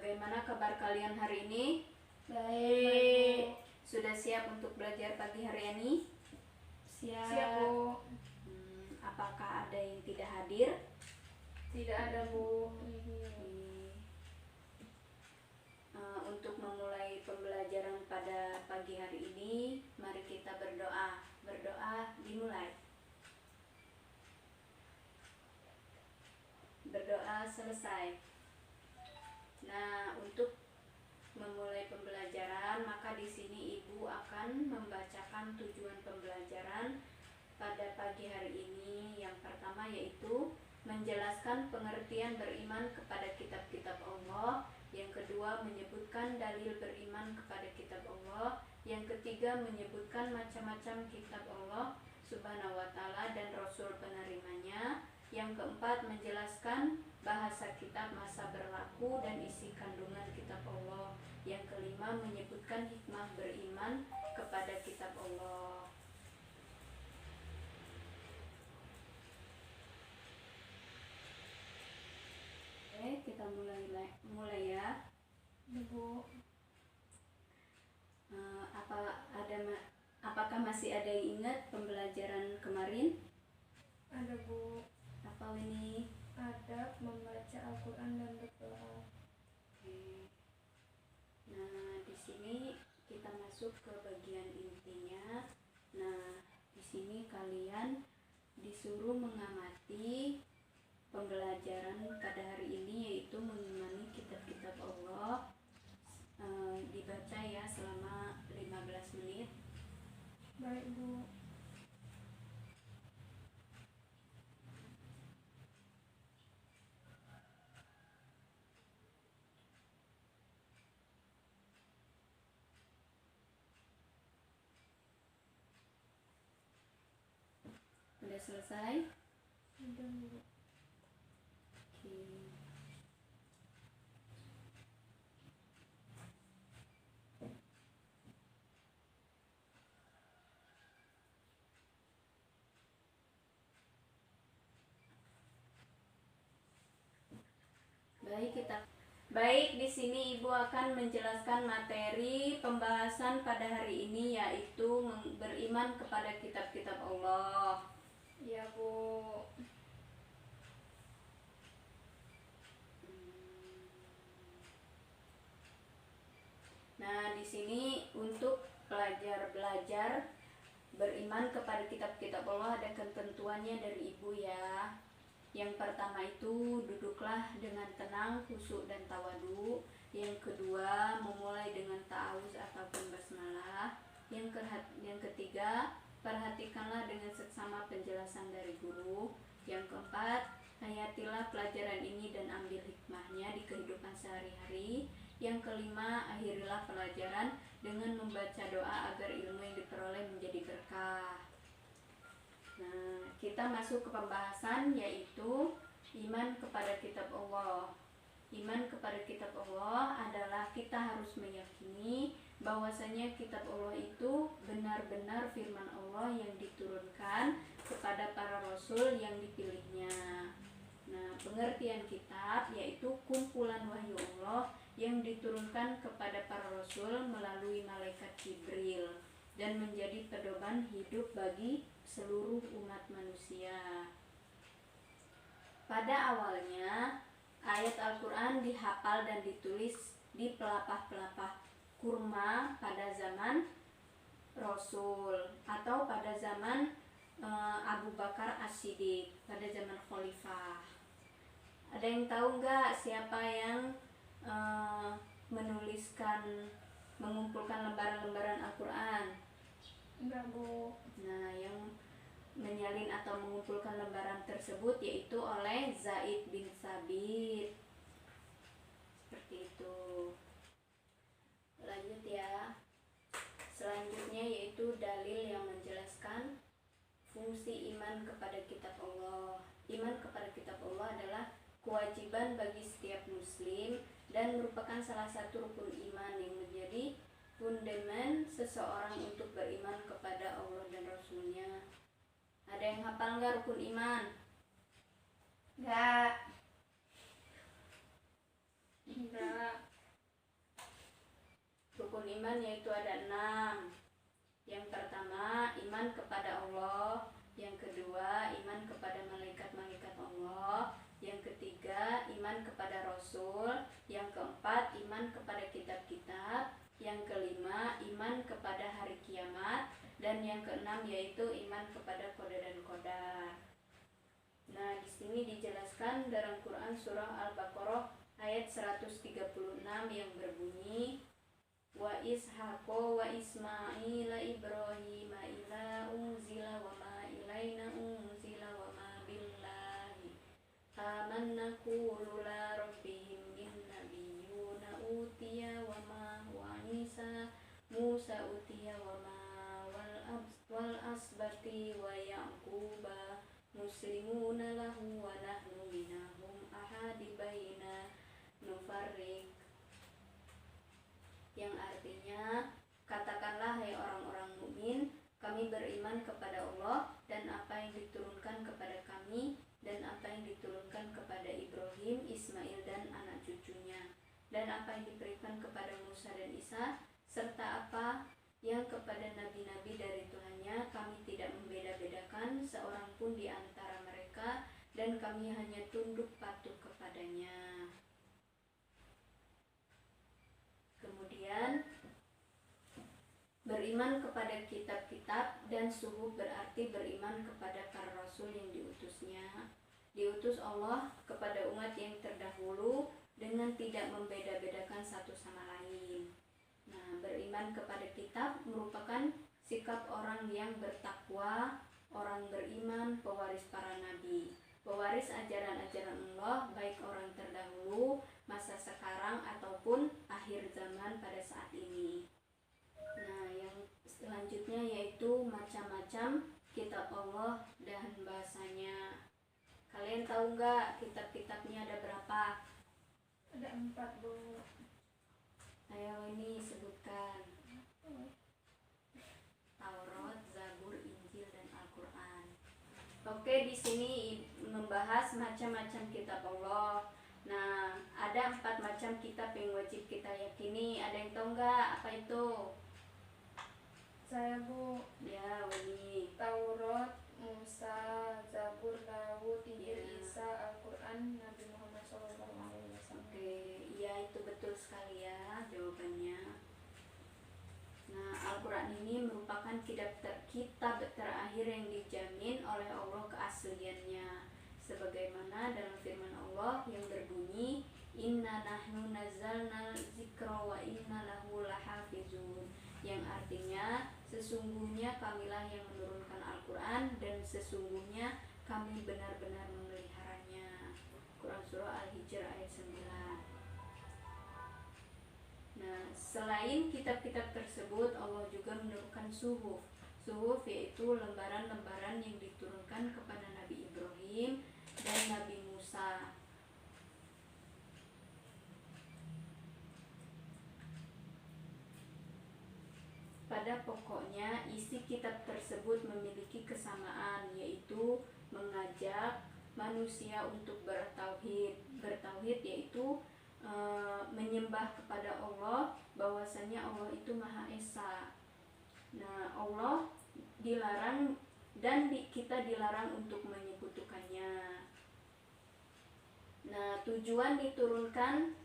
Bagaimana kabar kalian hari ini? Baik. Sudah siap untuk belajar pagi hari ini? Siap, Bu. Apakah ada yang tidak hadir? Tidak ada, Bu. Untuk memulai pembelajaran pada pagi hari ini, mari kita berdoa. Berdoa dimulai. Berdoa selesai. Nah, untuk memulai pembelajaran, maka di sini Ibu akan membacakan tujuan pembelajaran pada pagi hari ini. Yang pertama yaitu menjelaskan pengertian beriman kepada kitab-kitab Allah. Yang kedua menyebutkan dalil beriman kepada kitab Allah. Yang ketiga menyebutkan macam-macam kitab Allah Subhanahu wa ta'ala dan Rasul penerimanya. Yang keempat menjelaskan bahasa kitab, masa berlaku dan isi kandungan kitab Allah. Yang kelima menyebutkan hikmah beriman kepada kitab Allah. Oke, kita mulai ya. Bu. Apakah masih ada yang ingat pembelajaran kemarin? Ada, Bu. Apa ini? Adab membaca Al-Quran dan berdoa. Oke. Nah, di sini kita masuk ke bagian intinya. Nah, di sini kalian disuruh mengamati pembelajaran pada hari ini, yaitu mengimani kitab-kitab Allah. Dibaca ya selama 15 menit. Baik, Bu. Sudah selesai? Sudah, Bu. Oke. Baik, di sini Ibu akan menjelaskan materi pembahasan pada hari ini, yaitu beriman kepada kitab-kitab Allah. Iya, Bu. Nah, di sini untuk belajar beriman kepada kitab-kitab Allah ada ketentuannya dari Ibu ya. Yang pertama itu duduklah dengan tenang, khusyuk dan tawadu. Yang kedua memulai dengan ta'awuz ataupun basmalah. Yang ketiga perhatikanlah dengan seksama penjelasan dari guru. Yang keempat hayatilah pelajaran ini dan ambil hikmahnya di kehidupan sehari-hari. Yang kelima akhirilah pelajaran dengan membaca doa agar ilmu yang diperoleh menjadi berkah. Nah, kita masuk ke pembahasan, yaitu iman kepada kitab Allah. Iman kepada kitab Allah adalah kita harus meyakini bahwasanya kitab Allah itu benar-benar firman Allah yang diturunkan kepada para rasul yang dipilihnya. Nah, pengertian kitab yaitu kumpulan wahyu Allah yang diturunkan kepada para rasul melalui malaikat Jibril dan menjadi pedoman hidup bagi seluruh umat manusia. Pada awalnya, ayat Al-Quran dihafal dan ditulis di pelepah-pelepah kurma pada zaman Rasul atau pada zaman Abu Bakar As-Siddiq, pada zaman Khalifah. Ada yang tahu nggak siapa yang mengumpulkan lembaran-lembaran Al-Quran? Enggak, Bu. Nah, yang menyalin atau mengumpulkan lembaran tersebut yaitu oleh Zaid bin Sabit. Seperti itu. Lanjut ya. Selanjutnya yaitu dalil yang menjelaskan fungsi iman kepada kitab Allah. Iman kepada kitab Allah adalah kewajiban bagi setiap muslim dan merupakan salah satu rukun iman yang menjadi fundament seseorang untuk beriman kepada Allah dan Rasulnya. Ada yang hafal nggak rukun iman? Enggak. iman yaitu ada 6. Yang pertama, iman kepada Allah. Yang kedua, iman kepada malaikat-malaikat Allah. Yang ketiga, iman kepada Rasul. Yang keempat, iman kepada kitab-kitab. Yang kelima, iman kepada hari kiamat. Dan yang keenam yaitu iman kepada qada dan qadar. Nah, di sini dijelaskan dalam Quran surah Al-Baqarah ayat 136 yang berbunyi, wa ishaqo wa ismaila ibrahima ila unzila wa ma ilaina unzila wa ma billahi amanna qulu la rabbihim min nabiyyuna utiya wa ma wa isa musa utiya wa ma wal asbati wa yaquba muslimuna lahu wa nahnu minahum ahadi baina nufarriq, yang artinya, katakanlah hai orang-orang mukmin, kami beriman kepada Allah dan apa yang diturunkan kepada kami dan apa yang diturunkan kepada Ibrahim, Ismail dan anak cucunya, dan apa yang diberikan kepada Musa dan Isa, serta apa yang kepada nabi-nabi dari Tuhannya. Kami tidak membeda-bedakan seorang pun di antara mereka dan kami hanya tunduk patuh kepadanya. Kemudian beriman kepada kitab-kitab dan suhuf berarti beriman kepada para rasul yang diutusnya. Diutus Allah kepada umat yang terdahulu dengan tidak membeda-bedakan satu sama lain. Nah, beriman kepada kitab merupakan sikap orang yang bertakwa, orang beriman, pewaris para nabi, pewaris ajaran-ajaran Allah, baik orang terdahulu, masa sekarang ataupun akhir zaman pada saat ini. Nah, yang selanjutnya yaitu macam-macam kitab Allah dan bahasanya. Kalian tahu nggak kitab-kitabnya ada berapa? Ada 4, Bu. Ayo ini sebutkan. Taurat, Zabur, Injil, dan Al-Quran. Oke, di sini membahas macam-macam kitab Allah. Nah, ada 4 macam kitab yang wajib kita yakini. Ada yang tahu nggak apa itu? Saya, Bu. Ya, Wani. Taurat, Musa, Zabur, Daud, Injil, Ya. Isa, Al-Quran, Nabi Muhammad SAW. Oke, iya itu betul sekali ya jawabannya. Nah, Al-Quran ini merupakan kitab terakhir yang dijamin oleh Allah keasliannya, sebagaimana dalam firman Allah yang berbunyi, Inna nahnu nazzalna dzikra wa inna lahu lahafizun, yang artinya sesungguhnya kamilah yang menurunkan Al-Quran dan sesungguhnya kami benar-benar memeliharanya. Quran surah Al-Hijr ayat 9. Nah, selain kitab-kitab tersebut, Allah juga menurunkan suhuf. Suhuf yaitu lembaran-lembaran yang diturunkan kepada Nabi Ibrahim dan Nabi Musa. Pada pokoknya, isi kitab tersebut memiliki kesamaan, yaitu mengajak manusia untuk bertauhid. Bertauhid yaitu menyembah kepada Allah, bahwasanya Allah itu Maha Esa. Nah, Allah dilarang dan kita dilarang untuk menyekutukannya. Nah, tujuan diturunkan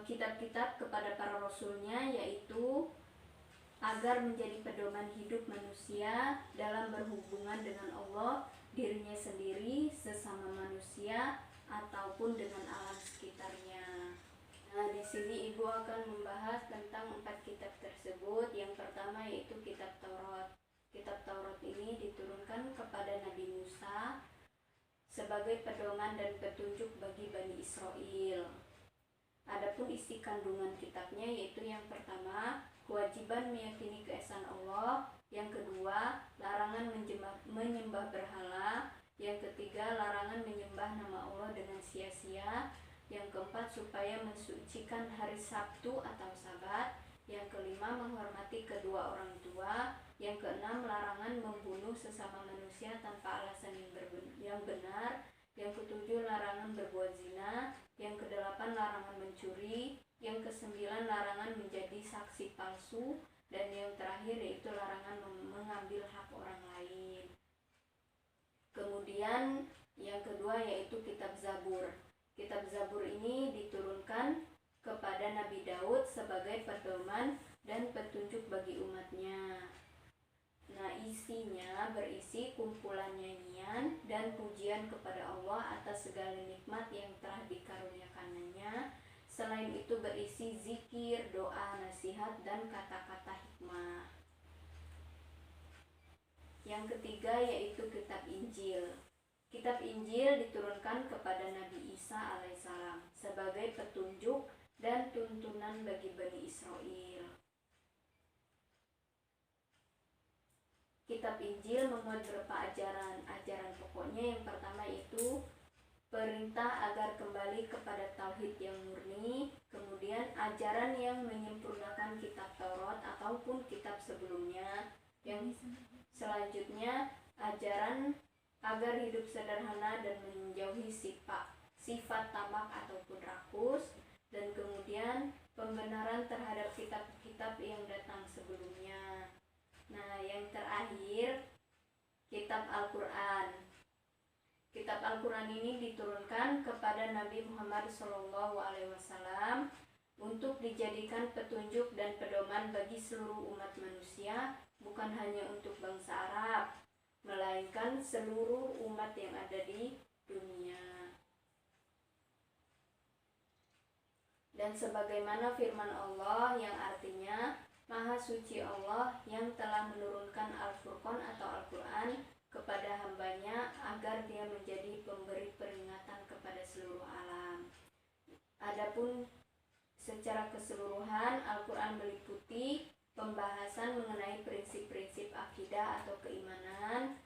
kitab-kitab kepada para rasulnya yaitu agar menjadi pedoman hidup manusia dalam berhubungan dengan Allah, dirinya sendiri, sesama manusia, ataupun dengan alam sekitarnya. Nah, di sini Ibu akan membahas tentang 4 kitab tersebut. Yang pertama yaitu kitab Taurat. Kitab Taurat ini diturunkan kepada Nabi Musa sebagai pedoman dan petunjuk bagi Bani Israel. Adapun isi kandungan kitabnya yaitu yang pertama, kewajiban meyakini keesaan Allah. Yang kedua, larangan menyembah berhala. Yang ketiga, larangan menyembah nama Allah dengan sia-sia. Yang keempat, supaya mensucikan hari Sabtu atau Sabat. Yang kelima, menghormati kedua orang tua. Yang keenam, larangan membunuh sesama manusia tanpa alasan yang benar. Yang ketujuh, larangan berbuat zina. Yang kedelapan, larangan mencuri. Yang ke-9 larangan menjadi saksi palsu, dan yang terakhir yaitu larangan mengambil hak orang lain. Kemudian yang kedua yaitu kitab Zabur. Kitab Zabur ini diturunkan kepada Nabi Daud sebagai pedoman dan petunjuk bagi umatnya. Nah, isinya berisi kumpulan nyanyian dan pujian kepada Allah atas segala nikmat yang telah dikaruniakannya. Selain itu berisi zikir, doa, nasihat, dan kata-kata hikmah. Yang ketiga yaitu kitab Injil. Kitab Injil diturunkan kepada Nabi Isa alaihissalam sebagai petunjuk dan tuntunan bagi Bani Israel. Kitab Injil memuat beberapa ajaran pokoknya. Yang pertama itu perintah agar kembali kepada tauhid yang murni, kemudian ajaran yang menyempurnakan kitab Taurat ataupun kitab sebelumnya. Yang selanjutnya ajaran agar hidup sederhana dan menjauhi sifat tamak ataupun rakus, dan kemudian pembenaran terhadap kitab-kitab yang datang sebelumnya. Nah, yang terakhir kitab Al-Quran. Kitab Al-Quran ini diturunkan kepada Nabi Muhammad SAW untuk dijadikan petunjuk dan pedoman bagi seluruh umat manusia, bukan hanya untuk bangsa Arab, melainkan seluruh umat yang ada di dunia. Dan sebagaimana firman Allah yang artinya, Maha suci Allah yang telah menurunkan Al-Furqan atau Al-Quran kepada hambanya agar dia menjadi pemberi peringatan kepada seluruh alam. Adapun secara keseluruhan, Al-Quran meliputi pembahasan mengenai prinsip-prinsip akidah atau keimanan.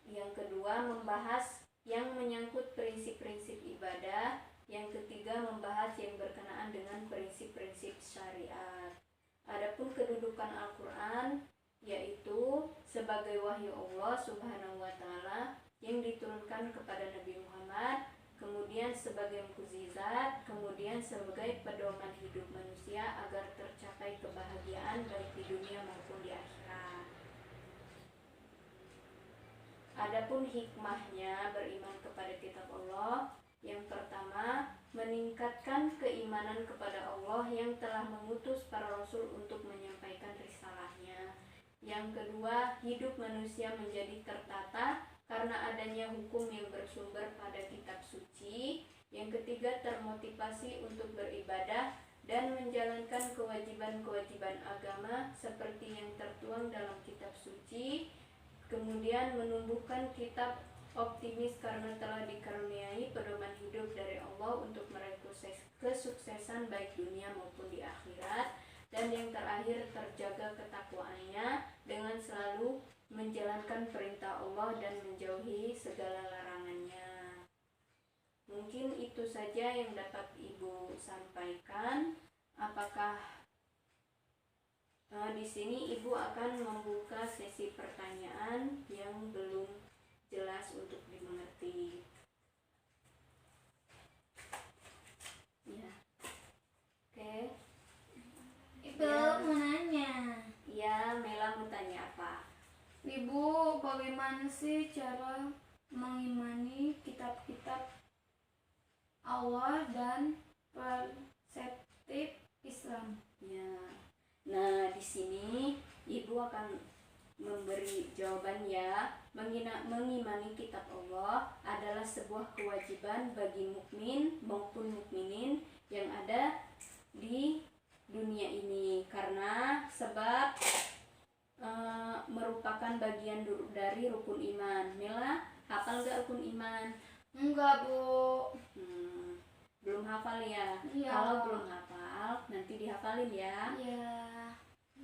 Yang kedua, membahas yang menyangkut prinsip-prinsip ibadah. Yang ketiga, membahas yang berkenaan dengan prinsip-prinsip syariat. Adapun kedudukan Al-Quran yaitu sebagai wahyu Allah Subhanahu wa Ta'ala yang diturunkan kepada Nabi Muhammad, kemudian sebagai mukjizat, kemudian sebagai pedoman hidup manusia agar tercapai kebahagiaan baik di dunia maupun di akhirat. Adapun hikmahnya beriman kepada kitab Allah, yang pertama, meningkatkan keimanan kepada Allah yang telah mengutus para rasul untuk menyampaikan risalahnya. Yang kedua, hidup manusia menjadi tertata karena adanya hukum yang bersumber pada kitab suci. Yang ketiga, termotivasi untuk beribadah dan menjalankan kewajiban-kewajiban agama seperti yang tertuang dalam kitab suci. Kemudian menumbuhkan kitab optimis karena telah dikaruniai pedoman hidup dari Allah untuk meraih kesuksesan baik dunia maupun di akhirat. Dan yang terakhir, terjaga ketakwaannya dengan selalu menjalankan perintah Allah dan menjauhi segala larangannya. Mungkin itu saja yang dapat Ibu sampaikan. Apakah di sini Ibu akan membuka sesi pertanyaan yang belum jelas untuk dimengerti. Ya. Oke. Ibu mau nanya. Ya, Mela mau tanya apa? Ibu, bagaimana sih cara mengimani kitab-kitab Allah dan perseptif Islam? Ya. Nah, di sini Ibu akan memberi jawaban ya. Mengimani kitab Allah adalah sebuah kewajiban bagi mukmin maupun mukminin yang ada di dunia ini, karena sebab merupakan bagian dari rukun iman. Mila, hafal gak rukun iman? Enggak, Bu. Belum hafal ya? Iya. Kalau belum hafal, nanti dihafalin ya. Iya.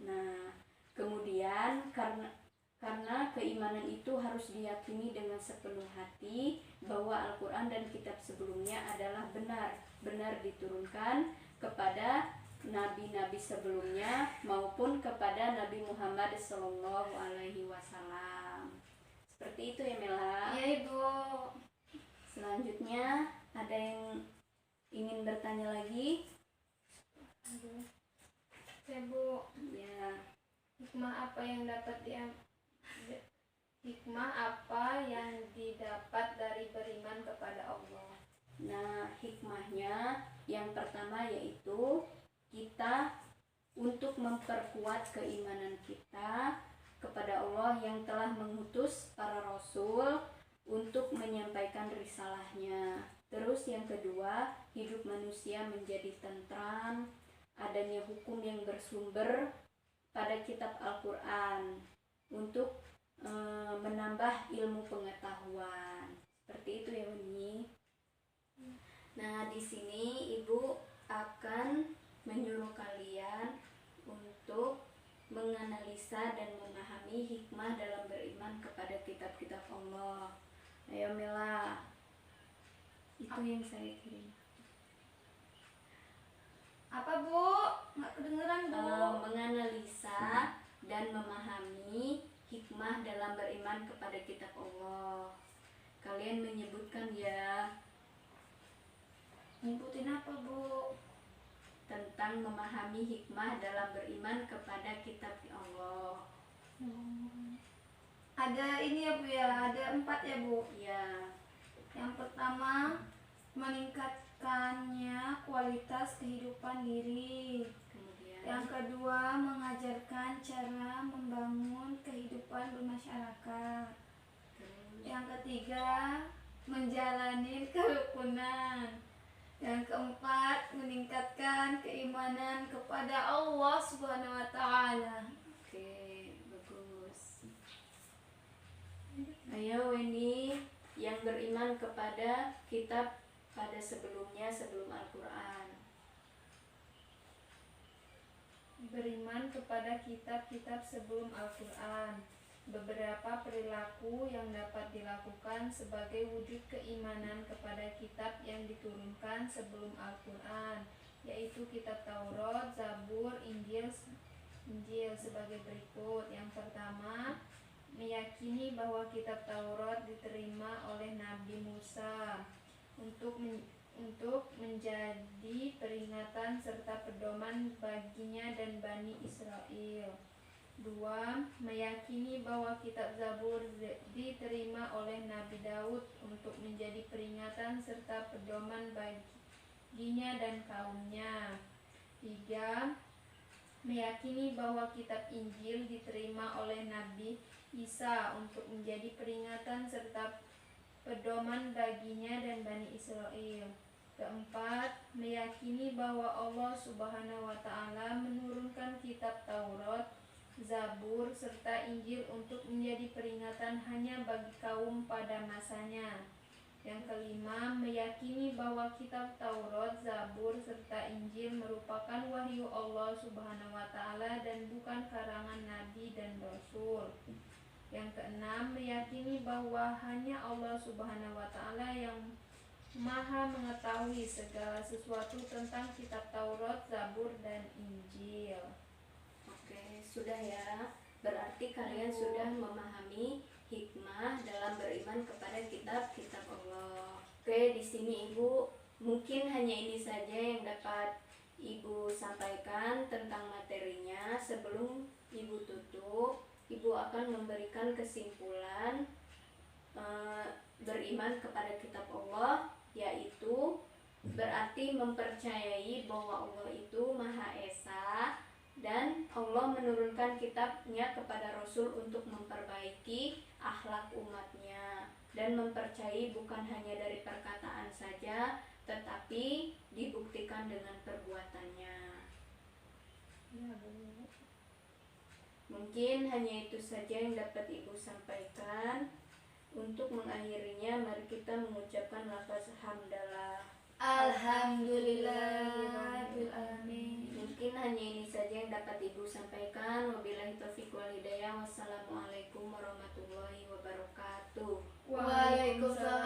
Nah, kemudian karena keimanan itu harus diyakini dengan sepenuh hati bahwa Al-Quran dan kitab sebelumnya adalah benar diturunkan kepada nabi-nabi sebelumnya maupun kepada Nabi Muhammad SAW. Seperti itu ya Mela. Iya, Ibu. Selanjutnya ada yang ingin bertanya lagi? Hikmah apa yang didapat dari beriman kepada Allah? Nah, hikmahnya yang pertama yaitu kita untuk memperkuat keimanan kita kepada Allah yang telah mengutus para rasul untuk menyampaikan risalahnya. Terus yang kedua, hidup manusia menjadi tentram, adanya hukum yang bersumber pada kitab Al-Quran untuk menambah ilmu pengetahuan. Seperti itu ya Uni. Nah, di sini Ibu akan menyuruh kalian untuk menganalisa dan memahami hikmah dalam beriman kepada kitab-kitab Allah. Ayo Mila, itu yang saya kirim. Apa Bu? Nggak kedengeran Bu. Menganalisa dan memahami hikmah dalam beriman kepada kitab Allah. Kalian menyebutkan ya. Nyebutin apa Bu? Tentang memahami hikmah dalam beriman kepada kitab Allah. Ada ini ya Bu ya, ada 4 ya Bu. Ya. Yang pertama, meningkatkannya kualitas kehidupan diri. Kemudian Yang kedua, mengajarkan cara membangun kehidupan bermasyarakat. Yang ketiga, menjalani kerukunan. Yang keempat, meningkatkan keimanan kepada Allah Subhanahu wa taala. Oke, bagus. Ayo Weni, yang beriman kepada kitab pada sebelumnya sebelum Al-Quran. Beriman kepada kitab-kitab sebelum Al-Quran. Beberapa perilaku yang dapat dilakukan sebagai wujud keimanan kepada kitab yang diturunkan sebelum Al-Quran, yaitu kitab Taurat, Zabur, Injil sebagai berikut. Yang pertama, meyakini bahwa kitab Taurat diterima oleh Nabi Musa untuk menjadi peringatan serta pedoman baginya dan Bani Israel. 2. Meyakini bahwa kitab Zabur diterima oleh Nabi Daud untuk menjadi peringatan serta pedoman baginya dan kaumnya. 3. Meyakini bahwa kitab Injil diterima oleh Nabi Isa untuk menjadi peringatan serta pedoman baginya dan Bani Israel. 4. Meyakini bahwa Allah Subhanahu wa taala menurunkan kitab Taurat, Zabur, serta Injil untuk menjadi peringatan hanya bagi kaum pada masanya. Yang kelima, meyakini bahwa kitab Taurat, Zabur, serta Injil merupakan wahyu Allah Subhanahu wa taala dan bukan karangan nabi dan rasul. Yang keenam, meyakini bahwa hanya Allah Subhanahu wa taala yang Maha mengetahui segala sesuatu tentang kitab Taurat, Zabur, dan Injil. Oke, sudah ya. Berarti kalian sudah memahami hikmah dalam beriman kepada kitab-kitab Allah. Oke, di sini Ibu mungkin hanya ini saja yang dapat Ibu sampaikan tentang materinya. Sebelum Ibu tutup, Ibu akan memberikan kesimpulan beriman kepada kitab Allah, yaitu berarti mempercayai bahwa Allah itu Maha Esa dan Allah menurunkan kitabnya kepada Rasul untuk memperbaiki akhlak umatnya, dan mempercayai bukan hanya dari perkataan saja tetapi dibuktikan dengan perbuatannya. Ya, Bu. Mungkin hanya itu saja yang dapat Ibu sampaikan. Untuk mengakhirinya, mari kita mengucapkan lafaz hamdalah. Alhamdulillahirabbil alamin. Mungkin hanya ini saja yang dapat Ibu sampaikan. Wabillahi taufiq wal hidayah. Wassalamualaikum warahmatullahi wabarakatuh. Waalaikumsalam